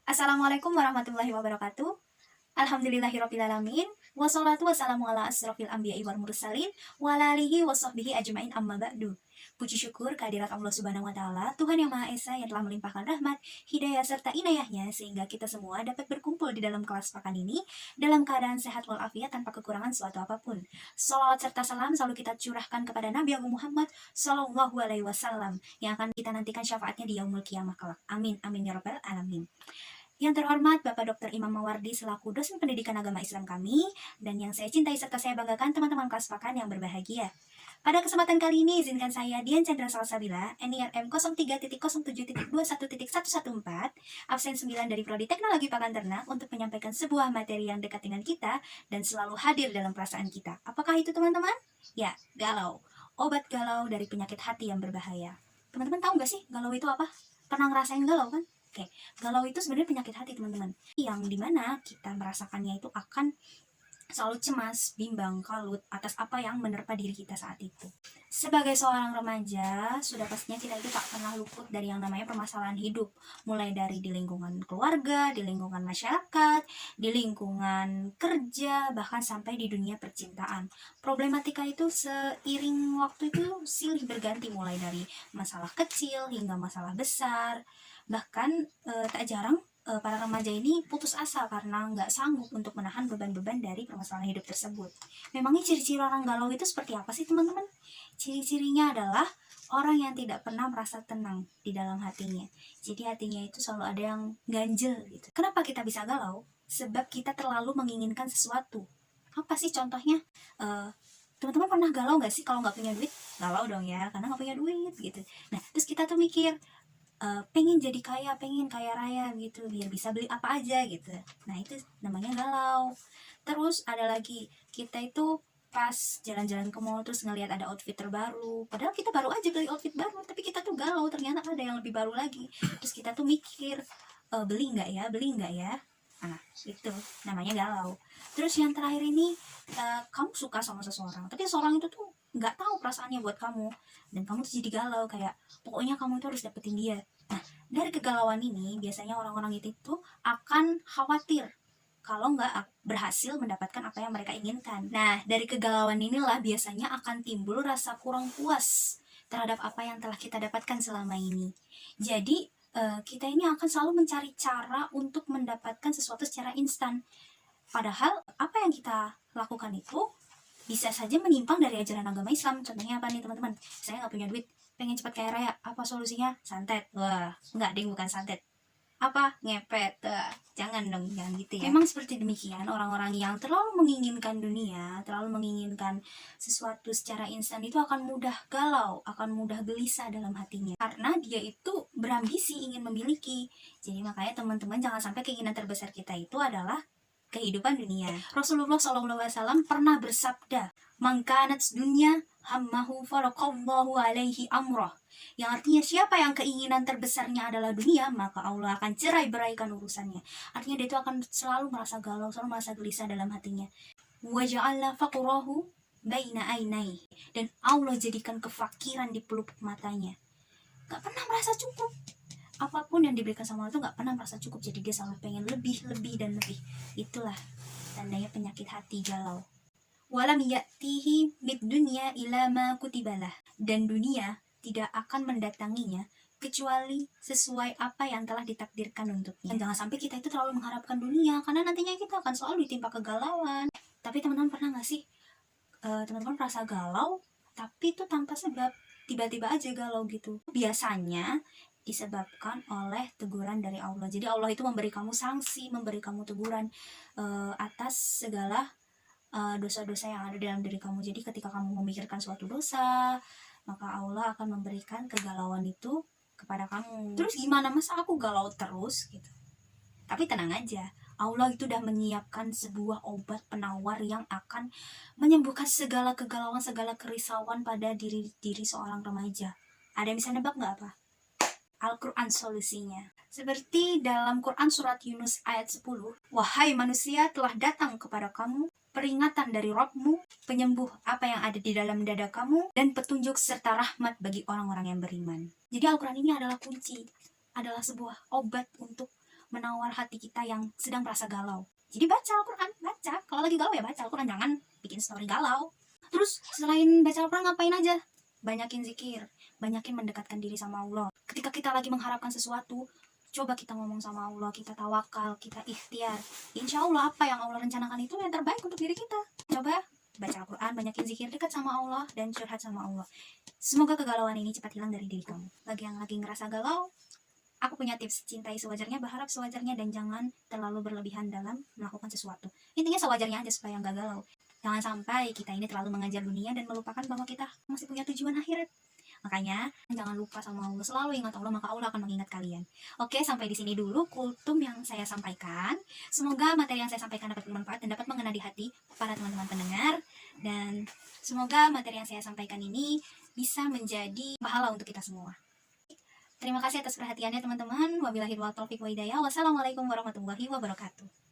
Assalamualaikum warahmatullahi wabarakatuh. Alhamdulillahirrabbilalamin. Wassalatu wassalamu ala asrofil anbiya'i wal mursalin wa ala alihi wa sahbihi ajmain amma ba'du. Puji syukur kehadirat Allah Subhanahu wa taala, Tuhan yang Maha Esa yang telah melimpahkan rahmat, hidayah serta inayahnya sehingga kita semua dapat berkumpul di dalam kelas pekan ini dalam keadaan sehat walafiat tanpa kekurangan suatu apapun. Salawat serta salam selalu kita curahkan kepada Nabi Agung Muhammad Sallallahu Alaihi Wasallam yang akan kita nantikan syafaatnya di yaumul kiamah kelak. Amin amin ya rabbal alamin. Yang terhormat Bapak Dr. Imam Mawardi selaku dosen pendidikan agama Islam kami, dan yang saya cintai serta saya banggakan teman-teman kelas pakan yang berbahagia. Pada kesempatan kali ini izinkan saya Dian Chandra Salsabila, NIRM 03.07.21.114, absen 9 dari Prodi Teknologi Pakan Ternak untuk menyampaikan sebuah materi yang dekat dengan kita dan selalu hadir dalam perasaan kita. Apakah itu teman-teman? Ya, galau. Obat galau dari penyakit hati yang berbahaya. Teman-teman tahu nggak sih galau itu apa? Pernah ngerasain galau kan? Oke, galau itu sebenarnya penyakit hati teman-teman, yang dimana kita merasakannya itu akan selalu cemas, bimbang, kalut atas apa yang menerpa diri kita saat itu. Sebagai seorang remaja, sudah pastinya kita itu tak pernah luput dari yang namanya permasalahan hidup, mulai dari di lingkungan keluarga, di lingkungan masyarakat, di lingkungan kerja, bahkan sampai di dunia percintaan. Problematika itu seiring waktu itu silih berganti, mulai dari masalah kecil hingga masalah besar. Bahkan tak jarang para remaja ini putus asa karena nggak sanggup untuk menahan beban-beban dari permasalahan hidup tersebut. Memangnya ciri-ciri orang galau itu seperti apa sih teman-teman? Ciri-cirinya adalah orang yang tidak pernah merasa tenang di dalam hatinya. Jadi hatinya itu selalu ada yang ganjel gitu. Kenapa kita bisa galau? Sebab kita terlalu menginginkan sesuatu. Apa sih contohnya? Teman-teman pernah galau nggak sih kalau nggak punya duit? Galau dong ya, karena nggak punya duit gitu. Nah, terus kita tuh mikir, pengen jadi kaya, pengen kaya raya gitu, biar bisa beli apa aja gitu. Nah itu namanya galau. Terus ada lagi, kita itu pas jalan-jalan ke mall terus ngelihat ada outfit terbaru, padahal kita baru aja beli outfit baru, tapi kita tuh galau, ternyata ada yang lebih baru lagi. Terus kita tuh mikir, beli nggak ya, beli nggak ya. Nah itu namanya galau. Terus yang terakhir ini, kamu suka sama seseorang, tapi seseorang itu tuh nggak tahu perasaannya buat kamu, dan kamu tuh jadi galau, kayak pokoknya kamu tuh harus dapetin dia. Nah, dari kegalauan ini biasanya orang-orang itu tuh akan khawatir kalau nggak berhasil mendapatkan apa yang mereka inginkan. Nah, dari kegalauan inilah biasanya akan timbul rasa kurang puas terhadap apa yang telah kita dapatkan selama ini. Jadi, kita ini akan selalu mencari cara untuk mendapatkan sesuatu secara instan. Padahal, apa yang kita lakukan itu bisa saja menyimpang dari ajaran agama Islam. Contohnya apa nih teman-teman? Saya nggak punya duit, pengen cepat kaya raya. Apa solusinya? Santet. Wah, nggak ding, bukan santet. Apa? Ngepet. Jangan dong, jangan gitu ya. Memang seperti demikian, orang-orang yang terlalu menginginkan dunia, terlalu menginginkan sesuatu secara instan itu akan mudah galau, akan mudah gelisah dalam hatinya. Karena dia itu berambisi ingin memiliki. Jadi makanya teman-teman jangan sampai keinginan terbesar kita itu adalah kehidupan dunia. Rasulullah SAW pernah bersabda, "Mangkanat dunya hammahu farakallahu alaihi amrah." Yang artinya siapa yang keinginan terbesarnya adalah dunia, maka Allah akan cerai beraikan urusannya. Artinya dia itu akan selalu merasa galau, selalu merasa gelisah dalam hatinya. Wa ja'alna faqrahu baina ainai, dan Allah jadikan kefakiran di pelupuk matanya. Gak pernah merasa cukup. Apapun yang diberikan sama Allah itu gak pernah merasa cukup, jadi dia selalu pengen lebih, lebih, dan lebih. Itulah tandanya penyakit hati galau. Walam ya'tihi bid dunya ila ma kutibalah, dan dunia tidak akan mendatanginya kecuali sesuai apa yang telah ditakdirkan untuknya. Dan jangan sampai kita itu terlalu mengharapkan dunia, karena nantinya kita akan selalu ditimpa kegalauan. Tapi teman-teman pernah gak sih teman-teman merasa galau tapi itu tanpa sebab, tiba-tiba aja galau gitu? Biasanya disebabkan oleh teguran dari Allah. Jadi Allah itu memberi kamu sanksi, memberi kamu teguran atas segala dosa-dosa yang ada dalam diri kamu. Jadi ketika kamu memikirkan suatu dosa, maka Allah akan memberikan kegalauan itu kepada kamu. Terus gimana, masa aku galau terus gitu? Tapi tenang aja, Allah itu udah menyiapkan sebuah obat penawar yang akan menyembuhkan segala kegalauan, segala kerisauan pada diri seorang remaja. Ada yang bisa nebak nggak apa? Al-Quran solusinya. Seperti dalam Quran surat Yunus ayat 10, "Wahai manusia, telah datang kepada kamu peringatan dari Rabbmu, penyembuh apa yang ada di dalam dada kamu, dan petunjuk serta rahmat bagi orang-orang yang beriman." Jadi Al-Quran ini adalah kunci, adalah sebuah obat untuk menawar hati kita yang sedang merasa galau. Jadi baca Al-Quran, baca. Kalau lagi galau ya baca Al-Quran, jangan bikin story galau. Terus selain baca Al-Quran ngapain aja? Banyakin zikir, banyakin mendekatkan diri sama Allah. Ketika kita lagi mengharapkan sesuatu, coba kita ngomong sama Allah, kita tawakal, kita ikhtiar. Insya Allah apa yang Allah rencanakan itu yang terbaik untuk diri kita. Coba baca Al-Quran, banyakin zikir, dekat sama Allah, dan curhat sama Allah. Semoga kegalauan ini cepat hilang dari diri kamu. Bagi yang lagi ngerasa galau, aku punya tips: cintai sewajarnya, berharap sewajarnya, dan jangan terlalu berlebihan dalam melakukan sesuatu. Intinya sewajarnya aja supaya nggak galau. Jangan sampai kita ini terlalu mengajar dunia dan melupakan bahwa kita masih punya tujuan akhirat. Makanya jangan lupa sama Allah, selalu ingat Allah, maka Allah akan mengingat kalian. Oke, sampai di sini dulu kultum yang saya sampaikan. Semoga materi yang saya sampaikan dapat bermanfaat dan dapat mengena di hati para teman-teman pendengar. Dan semoga materi yang saya sampaikan ini bisa menjadi pahala untuk kita semua. Terima kasih atas perhatiannya teman-teman. Wabillahi taufiq wa hidayah. Wassalamualaikum warahmatullahi wabarakatuh.